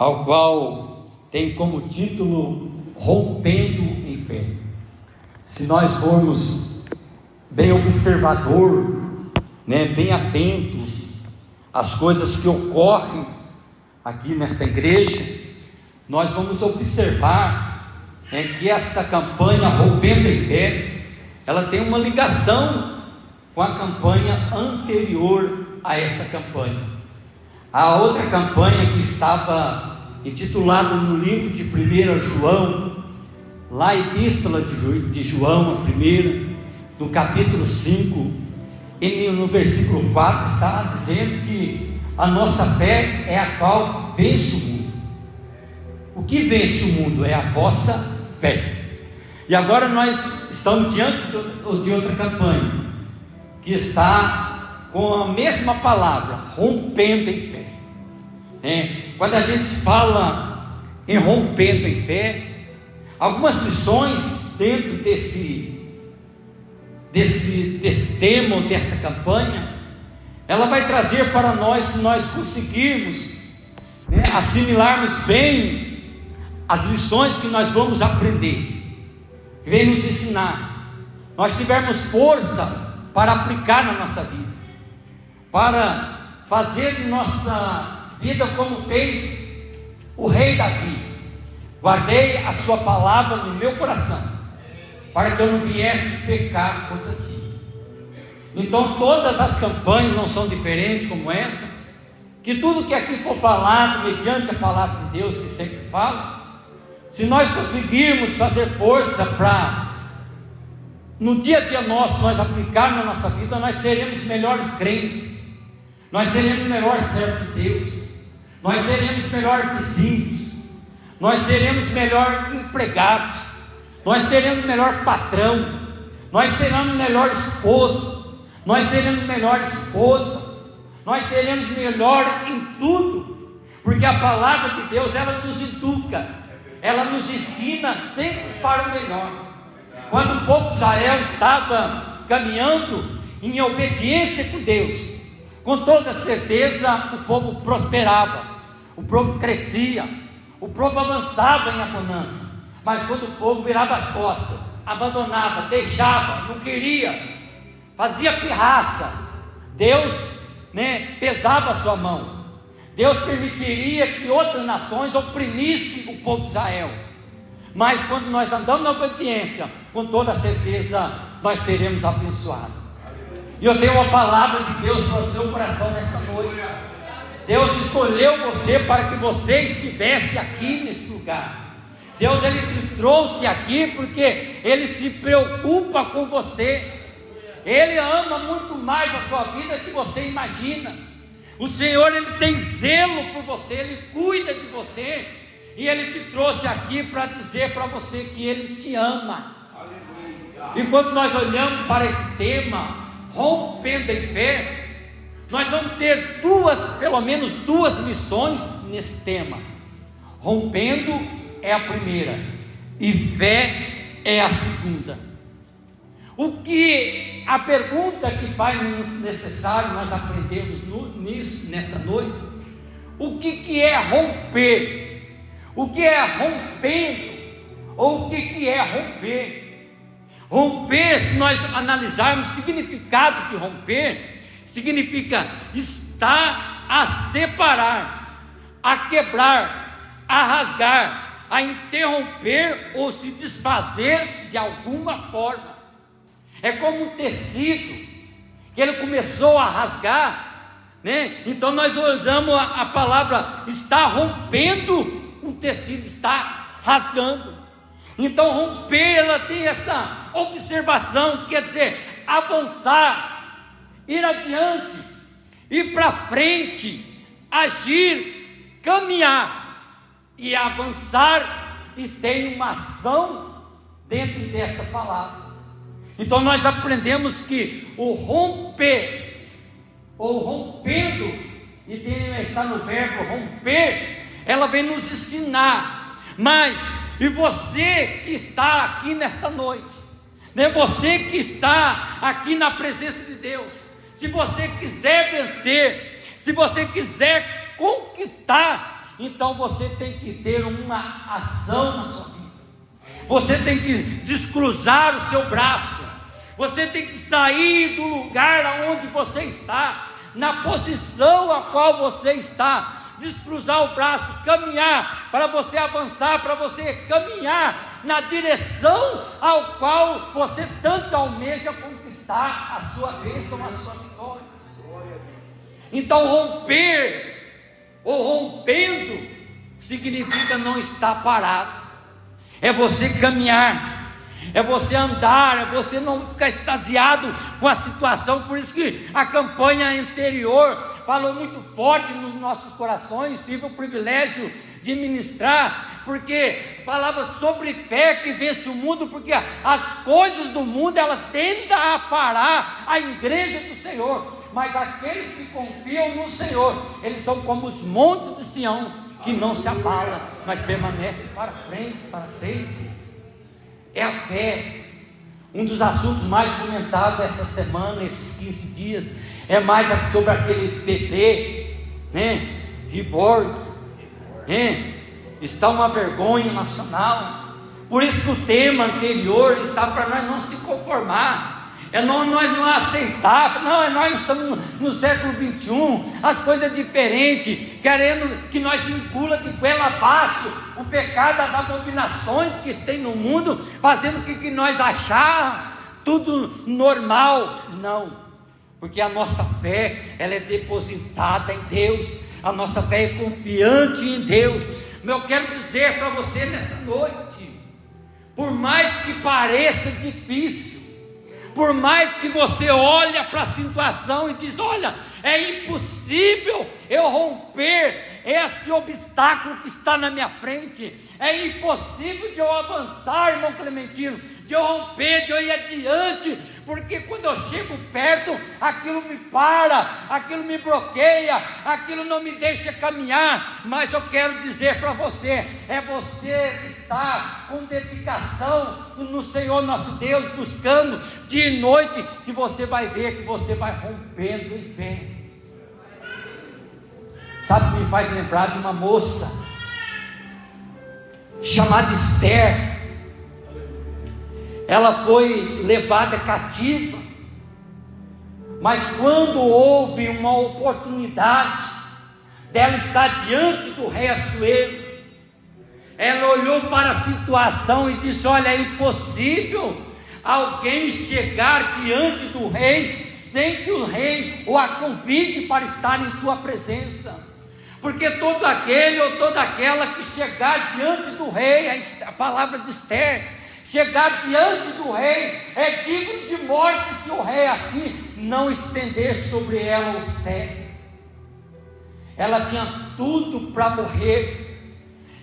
ao qual tem como título Rompendo em Fé. Se nós formos bem observador, bem atento às coisas que ocorrem aqui nesta igreja, nós vamos observar que esta campanha Rompendo em Fé, ela tem uma ligação com a campanha anterior a esta campanha. A outra campanha que estava intitulada no livro de 1 João, lá a epístola de João, a primeira, no capítulo 5, e no versículo 4 está dizendo que a nossa fé é a qual vence o mundo. O que vence o mundo é a vossa fé. E agora nós estamos diante de outra campanha, que está com a mesma palavra, rompendo em fé. Quando a gente fala em rompendo em fé, algumas lições dentro desse tema, dessa campanha, ela vai trazer para nós, se nós conseguirmos assimilarmos bem as lições que nós vamos aprender, que vem nos ensinar, nós tivermos força para aplicar na nossa vida, para fazer de nossa vida como fez o rei Davi. Guardei a sua palavra no meu coração, para que eu não viesse pecar contra ti. Então todas as campanhas não são diferentes como essa, que tudo que aqui for falado, mediante a palavra de Deus que sempre fala, se nós conseguirmos fazer força para, no dia a dia nosso, nós aplicarmos na nossa vida, nós seremos melhores crentes, nós seremos melhores servos de Deus, nós seremos melhores vizinhos, nós seremos melhor empregados, nós seremos melhor patrão, nós seremos melhor esposo, nós seremos melhor esposa, nós seremos melhor em tudo, porque a palavra de Deus, ela nos educa, ela nos ensina sempre para o melhor. Quando o povo de Israel estava caminhando em obediência com Deus, com toda certeza o povo prosperava, o povo crescia, o povo avançava em abundância. Mas quando o povo virava as costas, abandonava, deixava, não queria, fazia pirraça, Deus pesava a sua mão. Deus permitiria que outras nações oprimissem o povo de Israel. Mas quando nós andamos na obediência, com toda certeza nós seremos abençoados. E eu tenho uma palavra de Deus para o seu coração nesta noite. Deus escolheu você para que você estivesse aqui neste lugar. Deus, Ele te trouxe aqui porque Ele se preocupa com você. Ele ama muito mais a sua vida que você imagina. O Senhor, Ele tem zelo por você, Ele cuida de você, e Ele te trouxe aqui para dizer para você que Ele te ama. Aleluia. E quando nós olhamos para esse tema, rompendo em fé, nós vamos ter pelo menos duas lições nesse tema. Rompendo é a primeira, e fé é a segunda. A pergunta que faz necessário nós aprendemos nesta noite, o que é romper? O que é rompendo? Ou o que é romper? Romper, se nós analisarmos o significado de romper, significa estar a separar, a quebrar, a rasgar, a interromper ou se desfazer de alguma forma. É como um tecido que ele começou a rasgar, Então nós usamos a palavra está rompendo, um tecido está rasgando. Então romper, ela tem essa observação, quer dizer, avançar, ir adiante, ir para frente, agir, caminhar e avançar, e tem uma ação dentro dessa palavra. Então nós aprendemos que o romper, ou rompendo, e está no verbo romper, ela vem nos ensinar. Mas, e você que está aqui nesta noite, você que está aqui na presença de Deus, se você quiser vencer, se você quiser conquistar, então você tem que ter uma ação na sua vida. Você tem que descruzar o seu braço. Você tem que sair do lugar aonde você está, na posição a qual você está, descruzar o braço, caminhar, para você avançar, para você caminhar na direção ao qual você tanto almeja conquistar a sua bênção, a sua vitória. Então romper, ou rompendo, significa não estar parado, é você caminhar, é você andar, é você não ficar extasiado com a situação. Por isso que a campanha anterior falou muito forte nos nossos corações. Tive o privilégio de ministrar, porque falava sobre fé que vence o mundo, porque as coisas do mundo, ela tendem a parar a igreja do Senhor, mas aqueles que confiam no Senhor, eles são como os montes de Sião, que não se abalam, mas permanecem para frente, para sempre. É a fé. Um dos assuntos mais comentados essa semana, esses 15 dias, é mais sobre aquele bebê, né? Reborn, né? Está uma vergonha nacional. Por isso que o tema anterior está para nós não se conformar, nós não aceitar, não, nós estamos no século 21, as coisas diferentes, querendo que nós vincula de goela abaixo o pecado, as abominações que tem no mundo, fazendo que nós achar tudo normal. Não, porque a nossa fé, ela é depositada em Deus, a nossa fé é confiante em Deus. Eu quero dizer para você nessa noite, por mais que pareça difícil, por mais que você olhe para a situação e diz: olha, é impossível eu romper esse obstáculo que está na minha frente, é impossível de eu avançar, irmão Clementino, de eu romper, de eu ir adiante, porque quando eu chego perto, aquilo me para, aquilo me bloqueia, aquilo não me deixa caminhar. Mas eu quero dizer para você, é você estar com dedicação no Senhor nosso Deus, buscando dia e noite, que você vai ver que você vai rompendo em fé. Sabe o que me faz lembrar de uma moça chamada Esther? Ela foi levada cativa, mas quando houve uma oportunidade dela estar diante do rei Assuero, ela olhou para a situação e disse: olha, é impossível alguém chegar diante do rei sem que o rei o convide para estar em tua presença, porque todo aquele ou toda aquela que chegar diante do rei, a palavra de Esther, chegar diante do rei é digno de morte, se o rei assim não estender sobre ela o cetro. Ela tinha tudo para morrer,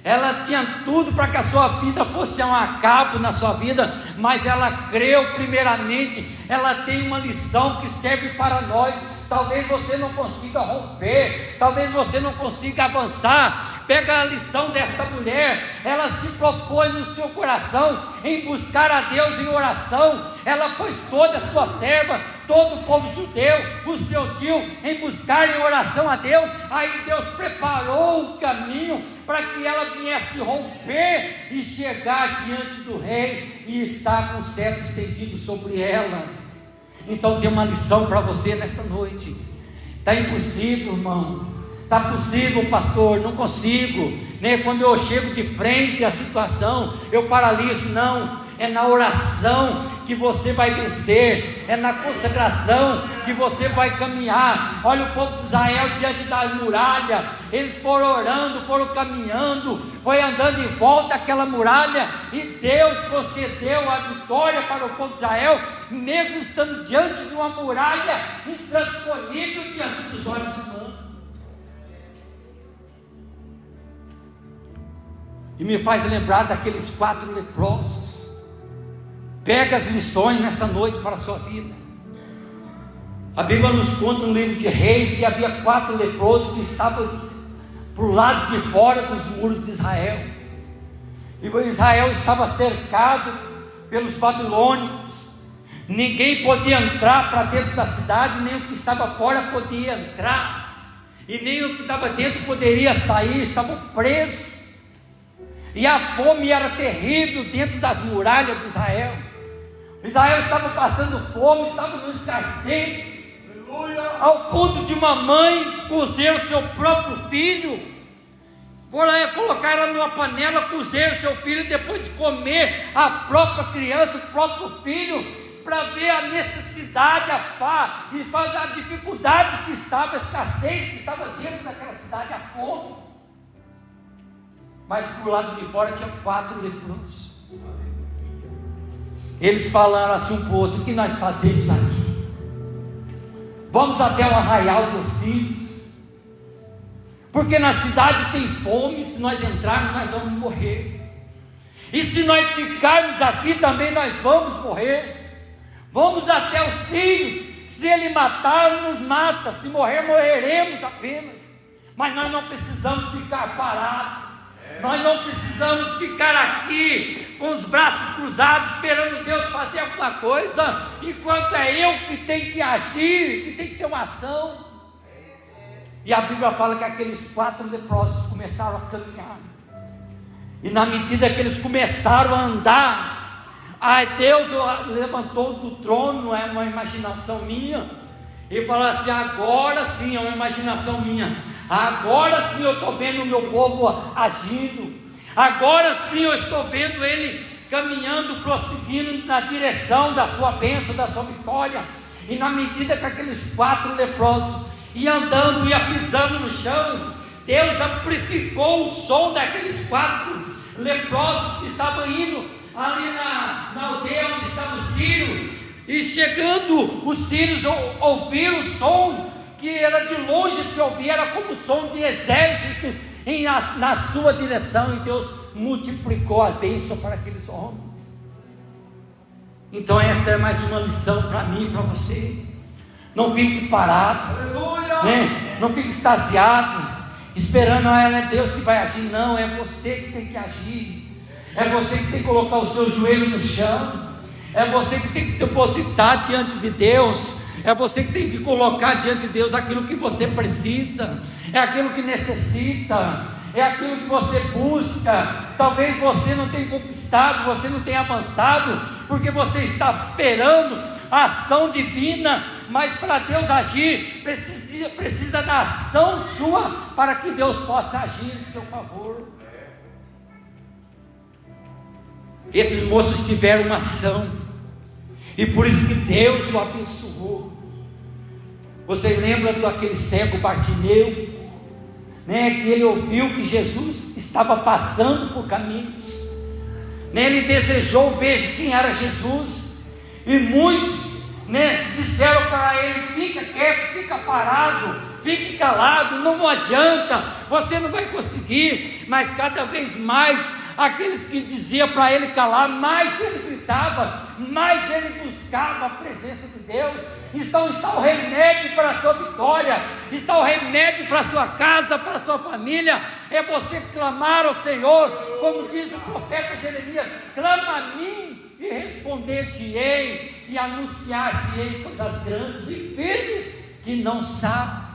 ela tinha tudo para que a sua vida fosse um acabo na sua vida, mas ela creu primeiramente. Ela tem uma lição que serve para nós. Talvez você não consiga romper, talvez você não consiga avançar. Pega a lição desta mulher, ela se propôs no seu coração em buscar a Deus em oração. Ela pôs toda a sua serva, todo o povo judeu, o seu tio, em buscar em oração a Deus. Aí Deus preparou o caminho para que ela viesse romper e chegar diante do rei e estar com o cetro estendido sobre ela. Então tem uma lição para você nesta noite. Está impossível, irmão. Está possível, pastor, não consigo, né? Quando eu chego de frente à situação, eu paraliso. Não, é na oração que você vai vencer, é na consagração que você vai caminhar. Olha o povo de Israel diante da muralha, eles foram orando, foram caminhando, foi andando em volta daquela muralha, e Deus concedeu a vitória para o povo de Israel, mesmo estando diante de uma muralha intransponível diante dos olhos humanos. E me faz lembrar daqueles 4 leprosos. Pega as lições nessa noite para a sua vida. A Bíblia nos conta no livro de Reis que havia 4 leprosos que estavam para o lado de fora dos muros de Israel. E Israel estava cercado pelos babilônicos. Ninguém podia entrar para dentro da cidade, nem o que estava fora podia entrar. e nem o que estava dentro poderia sair, estavam presos, e a fome era terrível dentro das muralhas de Israel. Israel estava passando fome, estava nos escassez, ao ponto de uma mãe cozer o seu próprio filho, colocar ela numa panela, cozer o seu filho, depois comer a própria criança, o próprio filho, para ver a necessidade, a dificuldade que estava, a escassez que estava dentro daquela cidade, a fome. Mas por lado de fora tinha 4 leprosos. Eles falaram assim um para o outro: o que nós fazemos aqui? Vamos até o arraial dos filhos, porque na cidade tem fome. Se nós entrarmos, nós vamos morrer, e se nós ficarmos aqui também nós vamos morrer. Vamos até os filhos, se ele matar, nos mata, se morrer, morreremos apenas. Mas nós não precisamos ficar parados, nós não precisamos ficar aqui com os braços cruzados, esperando Deus fazer alguma coisa, enquanto é eu que tenho que agir, que tenho que ter uma ação. E a Bíblia fala que aqueles 4 leprosos começaram a caminhar, e na medida que eles começaram a andar, Deus levantou do trono, não é uma imaginação minha, e falou assim: agora sim, é uma imaginação minha, agora sim eu estou vendo o meu povo agindo, agora sim eu estou vendo ele caminhando, prosseguindo na direção da sua bênção, da sua vitória. E na medida que aqueles 4 leprosos iam andando, iam pisando no chão, Deus amplificou o som daqueles 4 leprosos que estavam indo ali na aldeia onde estavam os sírios, e chegando os sírios ouviram o som, que era de longe se ouvia, era como o som de exércitos na sua direção, e Deus multiplicou a bênção para aqueles homens. Então esta é mais uma lição para mim e para você. Não fique parado, né? Não fique extasiado, esperando, é Deus que vai agir. Não, é você que tem que agir. É você que tem que colocar o seu joelho no chão, é você que tem que depositar diante de Deus, é você que tem que colocar diante de Deus aquilo que você precisa, é aquilo que necessita, é aquilo que você busca. Talvez você não tenha conquistado, você não tenha avançado, porque você está esperando a ação divina, mas para Deus agir, precisa da ação sua, para que Deus possa agir em seu favor. Esses moços tiveram uma ação, e por isso que Deus o abençoou. Você lembra daquele cego Bartimeu, né, que ele ouviu que Jesus estava passando por caminhos, né, ele desejou ver quem era Jesus, e muitos, né, disseram para ele: fica quieto, fica parado, fique calado, não adianta, você não vai conseguir. Mas cada vez mais aqueles que diziam para ele calar, mais ele gritava, mais ele buscava a presença de Deus. Então está o remédio para a sua vitória, está o remédio para a sua casa, para a sua família. É você clamar ao Senhor, como diz o profeta Jeremias: clama a mim e responder-te-ei, e anunciar-te-ei coisas grandes e firmes que não sabes.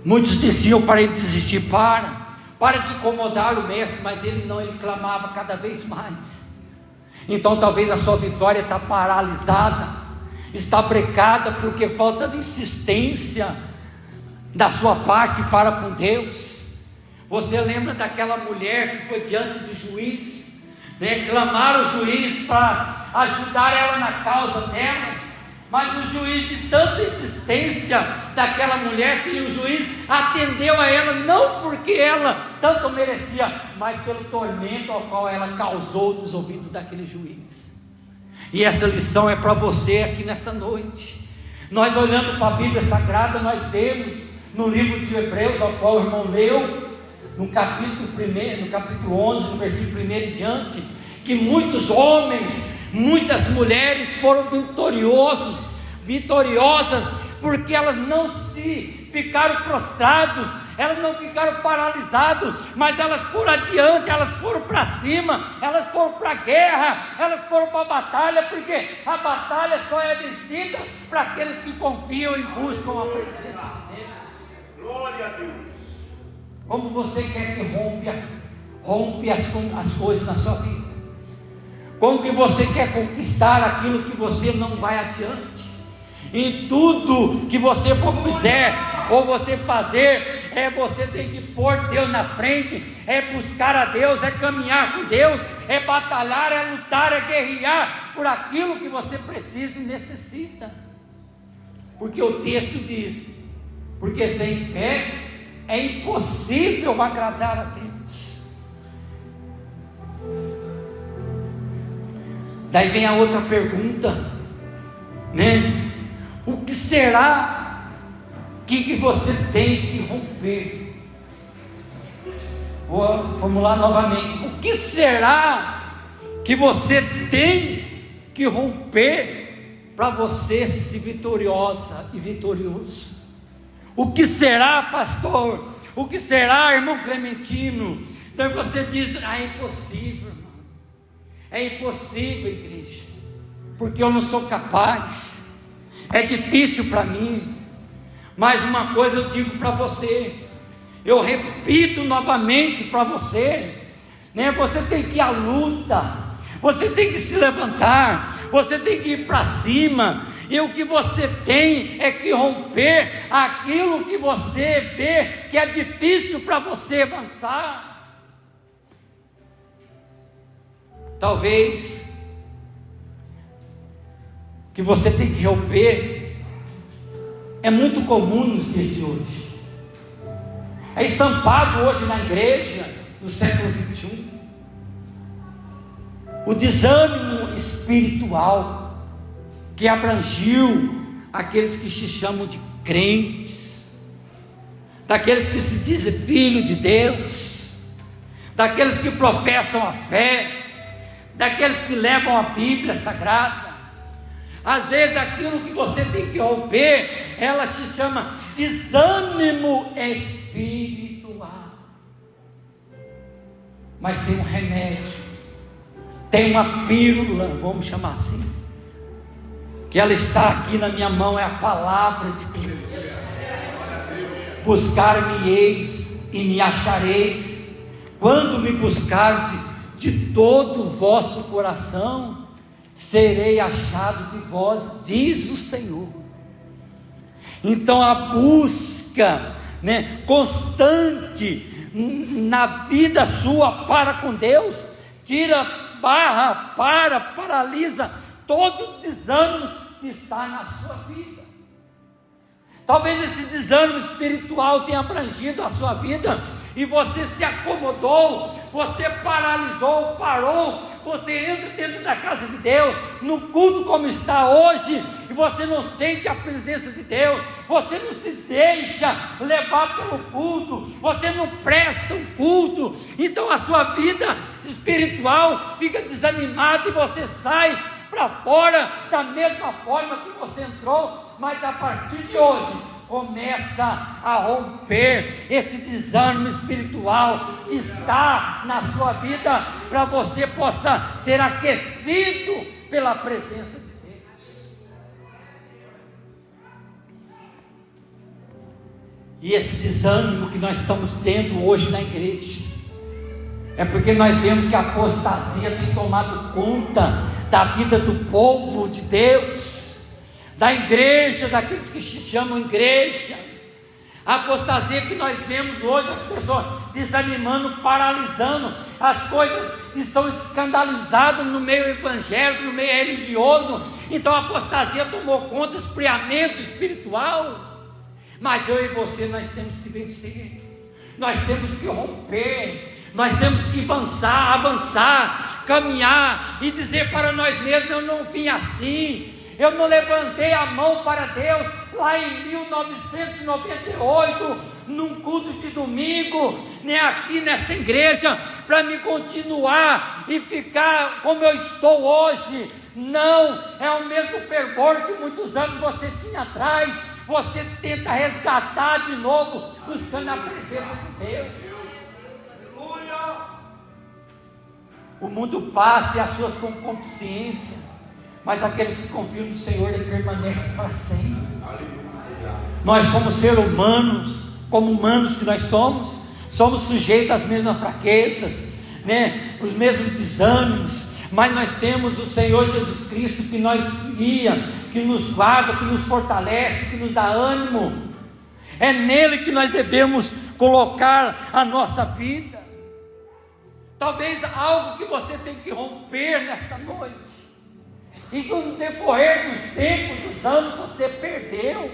Muitos diziam para ele desistir: para de incomodar o mestre, mas ele não, ele clamava cada vez mais. Então talvez a sua vitória está paralisada, está brecada, porque falta de insistência da sua parte para com Deus. Você lembra daquela mulher que foi diante do juiz, né? Clamaram o juiz para ajudar ela na causa dela, mas o juiz, de tanta insistência daquela mulher, que o juiz atendeu a ela, não porque ela tanto merecia, mas pelo tormento ao qual ela causou nos ouvidos daquele juiz. E essa lição é para você aqui nesta noite. Nós, olhando para a Bíblia Sagrada, nós vemos no livro de Hebreus, ao qual o irmão leu, no capítulo 11, no versículo 1 em diante, que muitos homens, muitas mulheres foram vitoriosas, porque elas não se ficaram prostrados, elas não ficaram paralisadas, mas elas foram adiante, elas foram para cima, elas foram para a guerra, elas foram para a batalha, porque a batalha só é vencida para aqueles que confiam e buscam a presença de Deus. Glória a Deus. Como você quer que rompe as coisas na sua vida? Como que você quer conquistar aquilo que você não vai adiante? Em tudo que você for fizer ou você fazer, você tem que pôr Deus na frente, buscar a Deus, caminhar com Deus, batalhar, lutar, guerrear por aquilo que você precisa e necessita. Porque o texto diz: porque sem fé é impossível agradar a Deus. Daí vem a outra pergunta, né? O que será que você tem que romper? Vou formular novamente: o que será que você tem que romper para você ser vitoriosa e vitorioso? O que será, pastor? O que será, irmão Clementino? Então você diz: é impossível, irmão. É impossível, igreja, porque eu não sou capaz. É difícil para mim. Mas uma coisa eu digo para você, eu repito novamente para você, né? Você tem que ir à luta, você tem que se levantar, você tem que ir para cima. E o que você tem é que romper aquilo que você vê que é difícil para você avançar. Talvez que você tem que romper é muito comum nos dias de hoje. É estampado hoje na igreja, no século 21, o desânimo espiritual que abrangiu aqueles que se chamam de crentes, daqueles que se dizem filho de Deus, daqueles que professam a fé, daqueles que levam a Bíblia Sagrada. Às vezes aquilo que você tem que romper, ela se chama desânimo espiritual. Mas tem um remédio, tem uma pílula, vamos chamar assim, que ela está aqui na minha mão, é a palavra de Deus. Buscar-me-eis e me achareis, quando me buscardes de todo o vosso coração, serei achado de vós, diz o Senhor. Então a busca, né, constante na vida sua para com Deus, tira, paralisa todo o desânimo que está na sua vida. Talvez esse desânimo espiritual tenha abrangido a sua vida e você se acomodou, você paralisou, parou. Você entra dentro da casa de Deus, no culto como está hoje, e você não sente a presença de Deus, você não se deixa levar pelo culto, você não presta um culto, então a sua vida espiritual fica desanimada e você sai para fora da mesma forma que você entrou. Mas a partir de hoje começa a romper esse desânimo espiritual que está na sua vida, para você possa ser aquecido pela presença de Deus. E esse desânimo que nós estamos tendo hoje na igreja é porque nós vemos que a apostasia tem tomado conta da vida do povo de Deus, da igreja, daqueles que se chamam igreja. A apostasia que nós vemos hoje, as pessoas desanimando, paralisando, as coisas estão escandalizadas no meio evangélico, no meio religioso. Então a apostasia tomou conta, esfriamento espiritual. Mas eu e você, nós temos que vencer, nós temos que romper, nós temos que avançar, caminhar e dizer para nós mesmos: eu não vim assim, eu não levantei a mão para Deus lá em 1998, num culto de domingo, nem aqui nesta igreja, para me continuar e ficar como eu estou hoje. Não, é o mesmo fervor que muitos anos você tinha atrás, você tenta resgatar de novo, buscando a presença de Deus. O mundo passa e as suas concupiscências, mas aqueles que confiam no Senhor, Ele permanece para sempre. Nós, como seres humanos, como humanos que nós somos sujeitos às mesmas fraquezas, né? Os mesmos desânimos, mas nós temos o Senhor Jesus Cristo que nos guia, que nos guarda, que nos fortalece, que nos dá ânimo. É nele que nós devemos colocar a nossa vida. Talvez algo que você tem que romper nesta noite, e que no decorrer dos tempos, dos anos, você perdeu.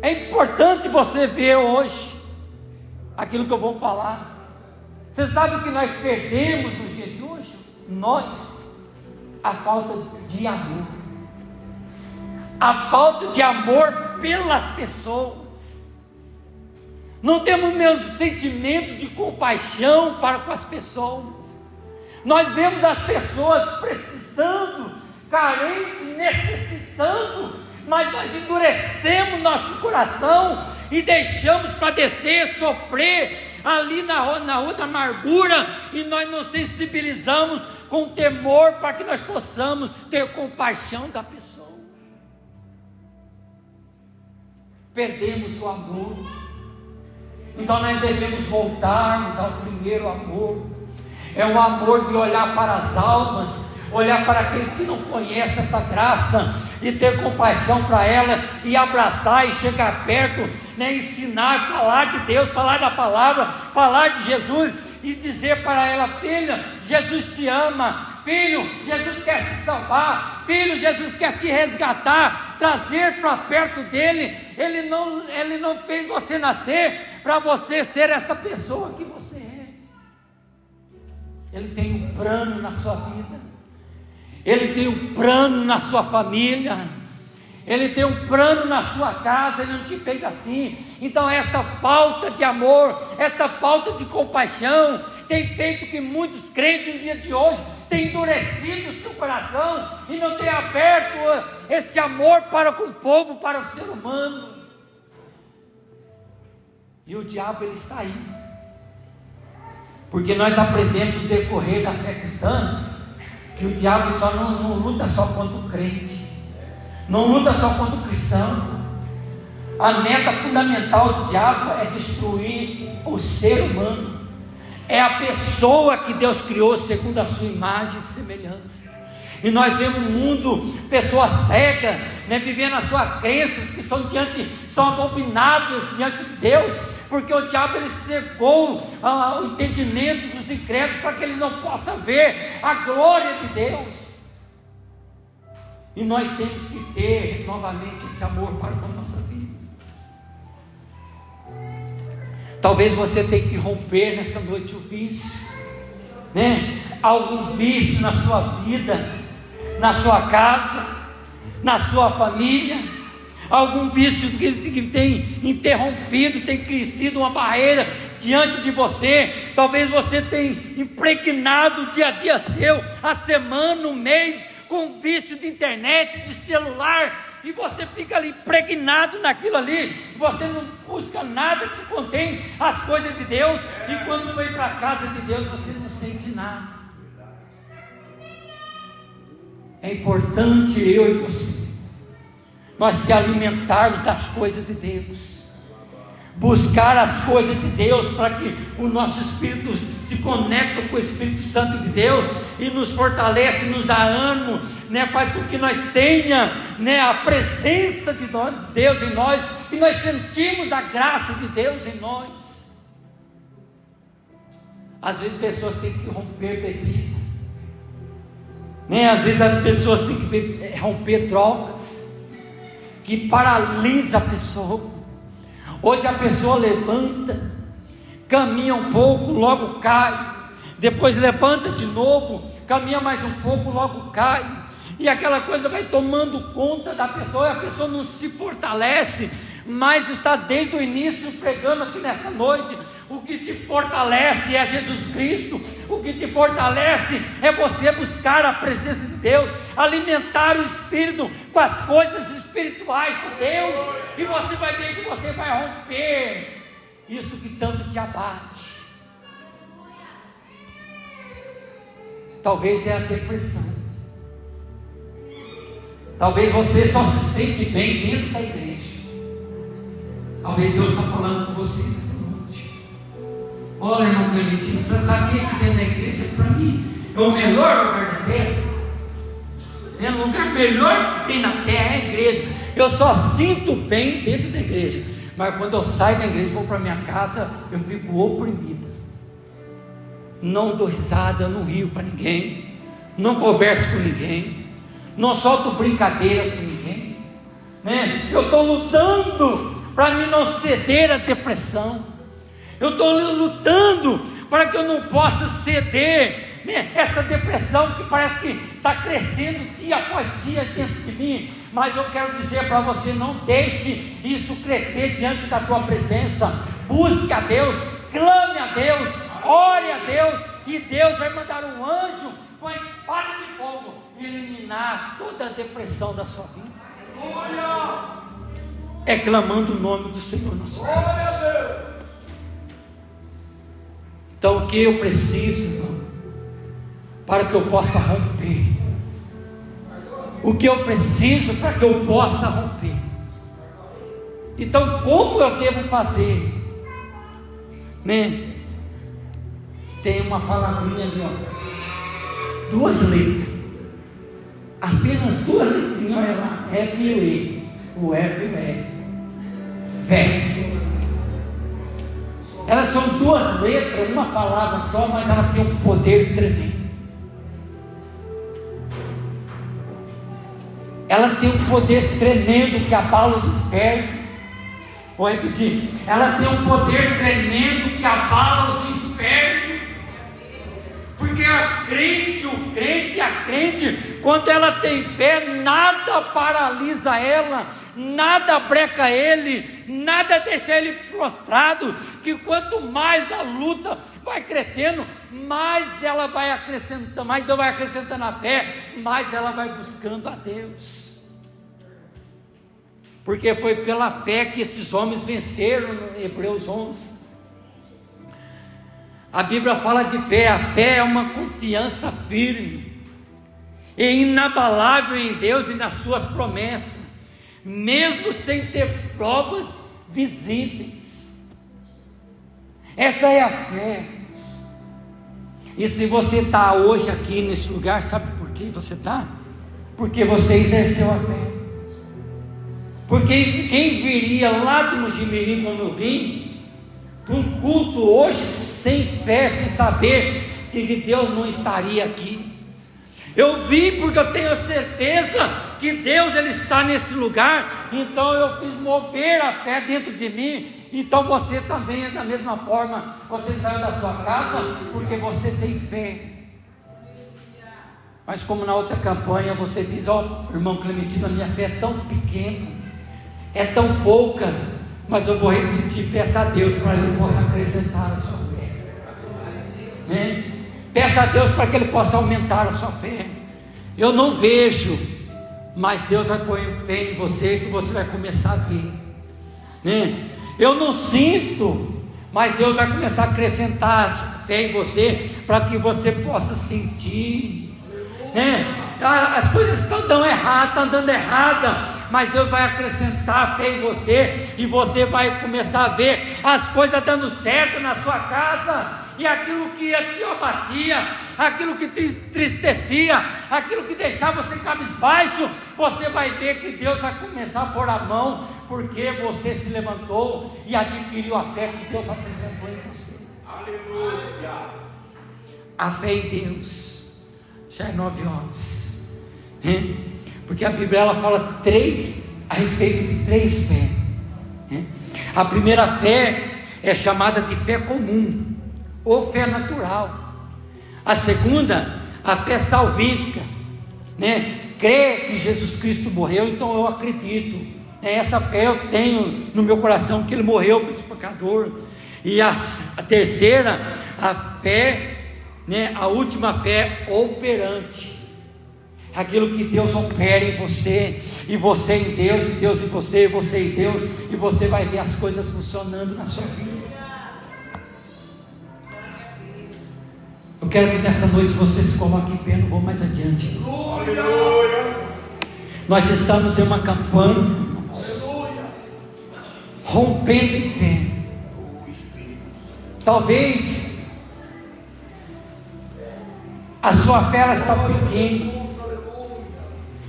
É importante você ver hoje aquilo que eu vou falar. Você sabe o que nós perdemos nos dias de hoje? A falta de amor. A falta de amor pelas pessoas. Não temos meus sentimentos de compaixão para com as pessoas. Nós vemos as pessoas precisando, carentes, necessitando, mas nós endurecemos nosso coração e deixamos padecer, sofrer ali na rua da amargura, e nós nos sensibilizamos com temor para que nós possamos ter compaixão da pessoa. Perdemos o amor. Então nós devemos voltarmos ao primeiro amor. É o amor de olhar para as almas, olhar para aqueles que não conhecem essa graça, e ter compaixão para ela, e abraçar, e chegar perto, né? Ensinar, falar de Deus, falar da palavra, falar de Jesus, e dizer para ela: filha, Jesus te ama, filho, Jesus quer te salvar, filho, Jesus quer te resgatar, trazer para perto dele. Ele não fez você nascer para você ser essa pessoa que você é. Ele tem um plano na sua vida, Ele tem um plano na sua família, Ele tem um plano na sua casa. Ele não te fez assim. Então esta falta de amor, esta falta de compaixão tem feito que muitos crentes no dia de hoje tenham endurecido o seu coração e não tenham aberto esse amor para com o povo, para o ser humano. E o diabo, ele está aí, porque nós aprendemos no decorrer da fé cristã que o diabo só não luta só contra o crente, não luta só contra o cristão. A meta fundamental do diabo é destruir o ser humano. É a pessoa que Deus criou segundo a sua imagem e semelhança. E nós vemos um mundo, pessoas cegas, né, vivendo as suas crenças, que são abominadas diante de Deus, porque o diabo, ele cegou o entendimento dos incrédulos para que eles não possam ver a glória de Deus. E nós temos que ter novamente esse amor para com a nossa vida. Talvez você tenha que romper nesta noite o vício, né? Algum vício na sua vida, na sua casa, na sua família, algum vício que tem interrompido, tem crescido uma barreira diante de você. Talvez você tenha impregnado o dia a dia seu, a semana, o mês, com vício de internet, de celular, e você fica ali impregnado naquilo ali. Você não busca nada que contém as coisas de Deus, e quando vem para a casa de Deus você não sente nada. É importante eu e você, nós se alimentarmos das coisas de Deus, buscar as coisas de Deus, para que o nosso espírito se conecte com o Espírito Santo de Deus e nos fortalece, nos dá ânimo, né? Faz com que nós tenha, né, a presença de Deus em nós, e nós sentimos a graça de Deus em nós. Às vezes pessoas têm que romper bebida, né? Às vezes as pessoas têm que romper drogas, que paralisa a pessoa. Hoje a pessoa levanta, caminha um pouco, logo cai, depois levanta de novo, caminha mais um pouco, logo cai, e aquela coisa vai tomando conta da pessoa, e a pessoa não se fortalece, mas está desde o início pregando aqui nessa noite. O que te fortalece é Jesus Cristo. O que te fortalece é você buscar a presença de Deus, alimentar o Espírito com as coisas espirituais espirituais de Deus, e você vai ver que você vai romper isso que tanto te abate. Talvez é a depressão. Talvez você só se sente bem dentro da igreja. Talvez Deus está falando com você nessa noite. Olha, irmão Clementino, você sabia que dentro da igreja, para mim, é o melhor lugar da terra? É o lugar melhor que tem na terra, é a igreja. Eu só sinto bem dentro da igreja, mas quando eu saio da igreja, vou para minha casa, eu fico oprimido. Não dou risada, não rio para ninguém, não converso com ninguém, não solto brincadeira com ninguém, né? Eu estou lutando para mim não ceder à depressão. Eu estou lutando para que eu não possa ceder, né? Essa depressão que parece que está crescendo dia após dia dentro de mim. Mas eu quero dizer para você: não deixe isso crescer diante da tua presença. Busque a Deus, clame a Deus, ore a Deus, e Deus vai mandar um anjo com a espada de fogo e eliminar toda a depressão da sua vida. É clamando o nome do Senhor nosso Deus. Então, o que eu preciso, irmão, para que eu possa romper? O que eu preciso para que eu possa romper? Então, como eu devo fazer? Né? Tem uma palavrinha ali, ó, 2 letras, apenas 2 letrinhas, olha lá, F e o E, o F e o E, fé. Elas são 2 letras, uma palavra só, mas ela tem um poder tremendo. Ela tem um poder tremendo que abala os infernos. Vou repetir, ela tem um poder tremendo que abala os infernos. Porque a crente, quando ela tem fé, nada paralisa ela, nada breca ele, nada deixa ele prostrado. Que quanto mais a luta vai crescendo, mais ela vai acrescentando, mais Deus vai acrescentando a fé, mais ela vai buscando a Deus. Porque foi pela fé que esses homens venceram no Hebreus 11. A Bíblia fala de fé. A fé é uma confiança firme e inabalável em Deus e nas suas promessas, mesmo sem ter provas visíveis. Essa é a fé. E se você está hoje aqui nesse lugar, sabe por que você está? Porque você exerceu a fé. Porque quem viria lá do Mojimirim, quando eu vim, para um culto hoje, sem fé, sem saber que Deus não estaria aqui? Eu vim porque eu tenho certeza que Deus ele está nesse lugar, então eu fiz mover a fé dentro de mim. Então você também é da mesma forma. Você saiu da sua casa porque você tem fé. Mas como na outra campanha você diz: ó, irmão Clementino, a minha fé é tão pequena, é tão pouca, mas eu vou repetir: peça a Deus para Ele possa acrescentar a sua fé, né? Peça a Deus para que Ele possa aumentar a sua fé. Eu não vejo, mas Deus vai pôr fé em você, que você vai começar a ver, né? Eu não sinto, mas Deus vai começar a acrescentar a fé em você, para que você possa sentir, né? As coisas estão dando errado, estão andando errada, mas Deus vai acrescentar fé em você, e você vai começar a ver as coisas dando certo na sua casa, e aquilo que te abatia, aquilo que te entristecia, aquilo que deixava você cabisbaixo, você vai ver que Deus vai começar a pôr a mão, porque você se levantou e adquiriu a fé que Deus apresentou em você. Aleluia! A fé em Deus. Já é 9 horas, né? Porque a Bíblia ela fala a respeito de 3 fé, né? A primeira fé é chamada de fé comum ou fé natural. A segunda, a fé salvífica, né? Crê que Jesus Cristo morreu, então eu acredito. Essa fé eu tenho no meu coração, que Ele morreu pelo pecador. E a terceira, a fé, né? A última fé operante. aquilo que Deus opera em você, e você em Deus, e Deus em você, e você em Deus, e você vai ver as coisas funcionando na sua vida. Eu quero que nessa noite você se coloque em pé, não vou mais adiante. Nós estamos em uma campanha, irmãos, rompendo em fé. Talvez a sua fé ela está pequena.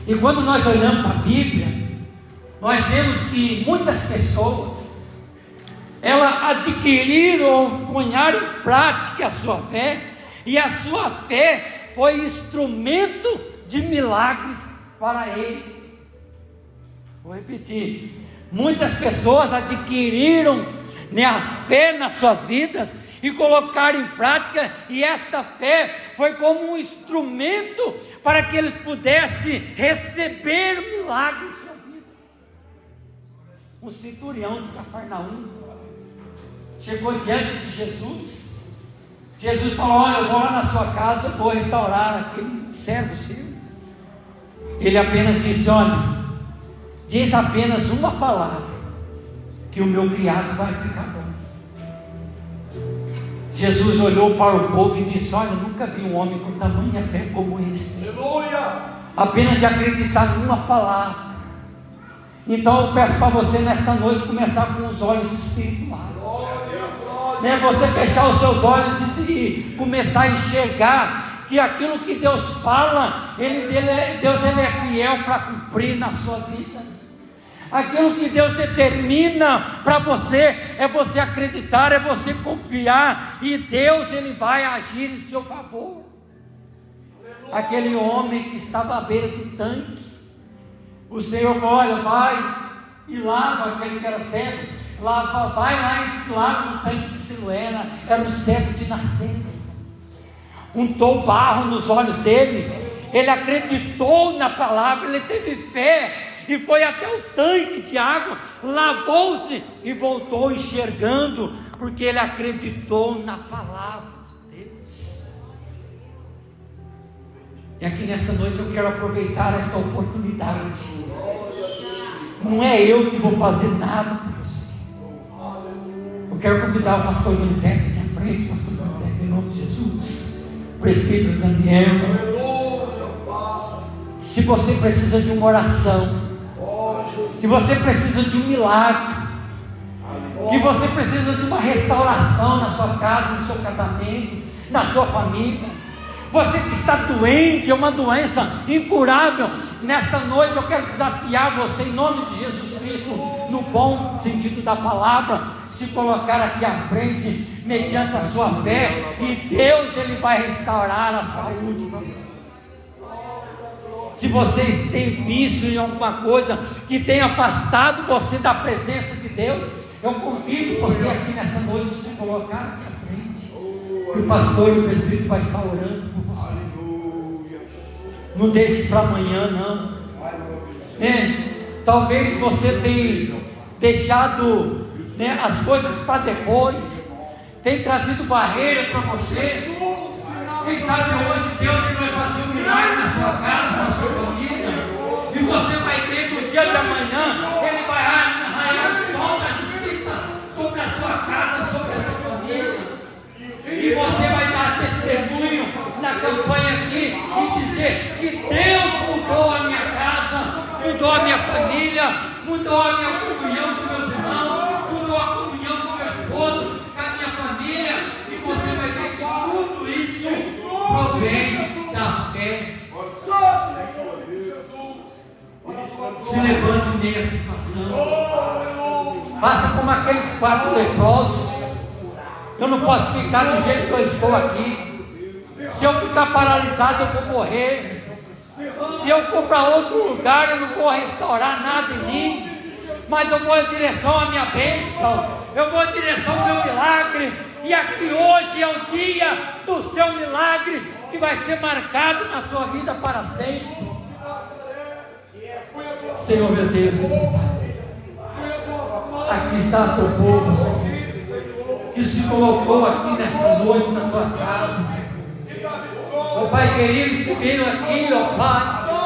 E quando nós olhamos para a Bíblia, nós vemos que muitas pessoas, elas adquiriram, ponharam em prática a sua fé, e a sua fé foi instrumento de milagres para eles. Vou repetir: muitas pessoas adquiriram, né, a fé nas suas vidas e colocaram em prática, e esta fé foi como um instrumento para que eles pudessem receber milagres na sua vida. Um centurião de Cafarnaum chegou diante de Jesus. Jesus falou: olha, eu vou lá na sua casa, eu vou restaurar aquele servo seu. Ele apenas disse: olha, diz apenas uma palavra, que o meu criado vai ficar bom. Jesus olhou para o povo e disse: olha, nunca vi um homem com tamanha fé como esse. Aleluia! Apenas de acreditar numa palavra. Então eu peço para você nesta noite começar com os olhos espirituais. Né? Você fechar os seus olhos e começar a enxergar que aquilo que Deus fala, Deus ele é fiel para cumprir na sua vida. Aquilo que Deus determina para você, é você acreditar, é você confiar, e Deus ele vai agir em seu favor. Aquele homem que estava à beira do tanque, o Senhor falou: olha, vai e lava, aquele que era cego, vai lá e lava no tanque de Siloé, era um cego de nascença. Untou barro nos olhos dele, ele acreditou na palavra, ele teve fé, e foi até o tanque de água, lavou-se e voltou enxergando, porque ele acreditou na palavra de Deus. E aqui nessa noite eu quero aproveitar esta oportunidade. Não é eu que vou fazer nada por você. Eu quero convidar o pastor Donizete aqui à frente, pastor Donizete, em nome de Jesus, o presbítero Daniel. Se você precisa de uma oração, que você precisa de um milagre, que você precisa de uma restauração na sua casa, no seu casamento, na sua família, você que está doente, é uma doença incurável, nesta noite eu quero desafiar você, em nome de Jesus Cristo, no bom sentido da palavra, se colocar aqui à frente, mediante a sua fé, e Deus ele vai restaurar a saúde para você. Se vocês têm vício em alguma coisa que tem afastado você da presença de Deus, eu convido você aqui nessa noite a se colocar aqui à frente, e o pastor e o presbítero vai estar orando por você. Não deixe para amanhã, não. Talvez você tenha deixado, né, as coisas para depois, tem trazido barreira para você. Quem sabe hoje Deus vai fazer um milagre na sua casa, na sua família, e você vai ver que no dia de amanhã Ele vai raiar o sol da justiça sobre a sua casa, sobre a sua família, e você vai dar testemunho na campanha aqui e dizer que Deus mudou a minha casa, mudou a minha família, mudou a minha comunhão com meus irmãos, mudou a comunhão com meu esposo, com a minha família, e você vai ver que tudo isso provém da fé. Se levante em meio à situação. Faça como aqueles 4 leprosos. Eu não posso ficar do jeito que eu estou aqui. Se eu ficar paralisado, eu vou morrer. Se eu for para outro lugar, eu não vou restaurar nada em mim, mas eu vou em direção à minha bênção, eu vou em direção ao meu milagre. E aqui hoje é o dia do seu milagre, que vai ser marcado na sua vida para sempre. Senhor meu Deus, aqui está teu povo, Senhor, que se colocou aqui nesta noite na tua casa. Ó Pai querido, que veio aqui, ó Pai,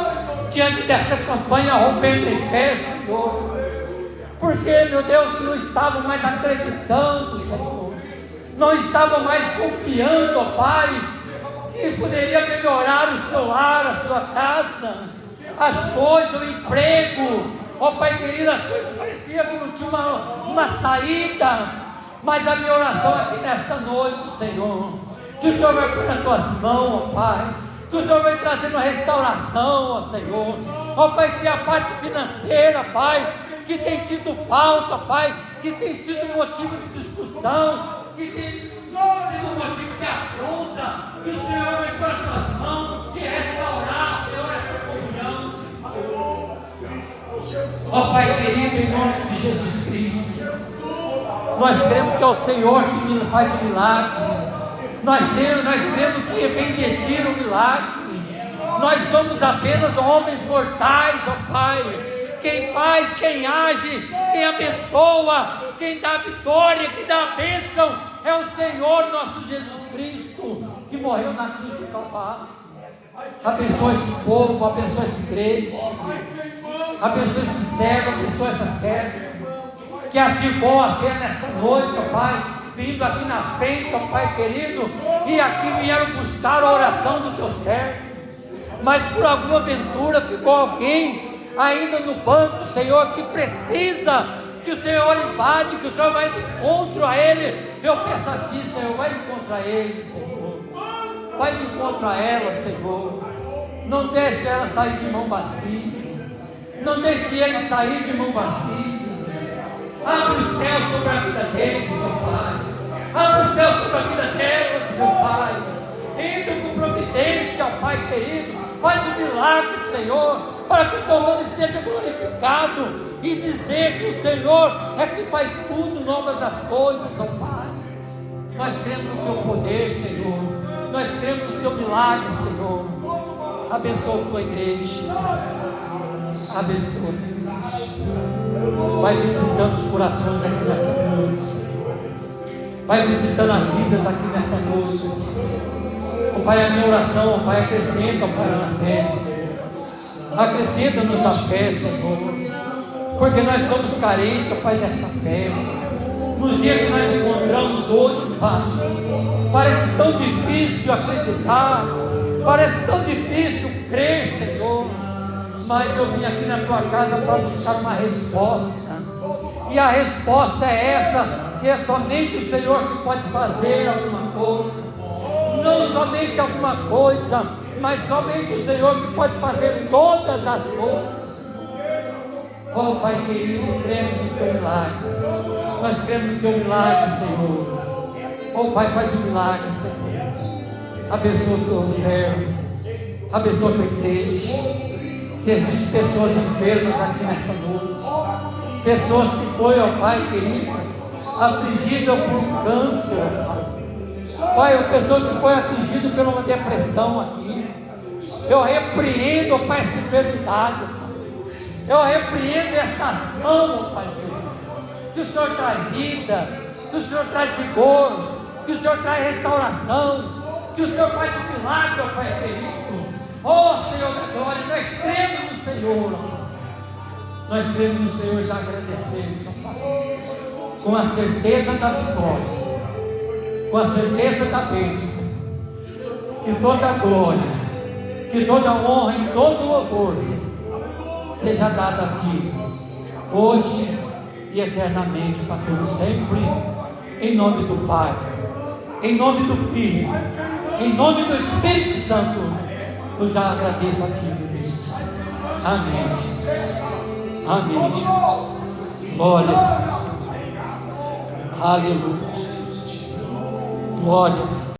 diante desta campanha, rompendo em pé, Senhor. Porque, meu Deus, não estavam mais acreditando, Senhor. Não estavam mais confiando, ó Pai, que poderia melhorar o seu lar, a sua casa, as coisas, o emprego. Ó Pai querido, as coisas pareciam que não tinha uma saída. Mas a minha oração aqui nesta noite, Senhor, que o Senhor vai pôr nas tuas mãos, ó Pai. Que o Senhor vai trazendo restauração, ó Senhor. Ó Pai, se a parte financeira, Pai, que tem tido falta, Pai, que tem sido motivo de discussão, que tem sido motivo de afronta, que o Senhor vai pôr nas tuas mãos e restaurar, Senhor, essa comunhão, Senhor. Ó Pai querido, em nome de Jesus Cristo, nós cremos que é o Senhor que faz o milagre. Nós cremos que vem de ti o milagre. Nós somos apenas homens mortais, ó Pai. Quem faz, quem age, quem abençoa, quem dá a vitória, quem dá a bênção é o Senhor nosso Jesus Cristo, que morreu na cruz do Calvário. Abençoa esse povo, abençoa esse igreja, abençoa esse servo, abençoa essa serva que ativou a fé nesta noite, ó Pai, vindo aqui na frente, ó Pai querido, e aqui vieram buscar a oração do teu servo. Mas por alguma aventura ficou alguém ainda no banco, Senhor, que precisa que o Senhor invade, que o Senhor vai de encontro a ele. Eu peço a ti, Senhor, vai de encontro a ele, Senhor. Vai de encontro a ela, Senhor. Não deixe ela sair de mão vazia. Não deixe ele sair de mão vazia. Abre o céu sobre a vida deles, meu Pai. Abre o céu sobre a vida delas, meu Pai. Entra com providência, ó Pai querido. Faz um milagre, Senhor, para que o teu nome seja glorificado e dizer que o Senhor é que faz tudo, novas as coisas, ó Pai. Nós cremos no teu poder, Senhor. Nós cremos no seu milagre, Senhor. Abençoa a tua igreja. Abençoa a tua igreja. Vai visitando os corações aqui nesta noite. Vai visitando as vidas aqui nesta noite. Ó Pai, a minha oração, ó Pai, acrescenta, ó Pai, na fé. Acrescenta-nos a fé, Senhor. Porque nós somos carentes, ó Pai, dessa fé. Nos dias que nós encontramos hoje, Pai, parece tão difícil acreditar. Parece tão difícil crer, Senhor. Mas eu vim aqui na tua casa para buscar uma resposta. E a resposta é essa, que é somente o Senhor que pode fazer alguma coisa. Não somente alguma coisa, mas somente o Senhor que pode fazer todas as coisas. Oh Pai querido, cremos no teu milagre. Nós cremos no teu milagre, Senhor. Oh Pai, faz um milagre, Senhor. Abençoa o teu servo. Abençoa a tua igreja. Se existem pessoas enfermas aqui nessa noite, pessoas que foi, ó Pai querido, afligidas por câncer, ó Pai, pessoas que foi afligidas por uma depressão aqui, eu repreendo, ó Pai, essa enfermidade, eu repreendo essa ação, ó Pai querido, que o Senhor traz vida, que o Senhor traz vigor, que o Senhor traz restauração, que o Senhor faz um milagre, ó Pai querido. Oh Senhor da glória, nós cremos no Senhor. Nós cremos no Senhor e já agradecemos, ó Pai. Com a certeza da vitória, com a certeza da bênção. Que toda a glória, que toda a honra e todo o louvor seja dado a Ti, hoje e eternamente, para todos sempre. Em nome do Pai, em nome do Filho, em nome do Espírito Santo. Eu já agradeço a Ti, meu Deus. Amém. Amém. Glória. Aleluia. Glória.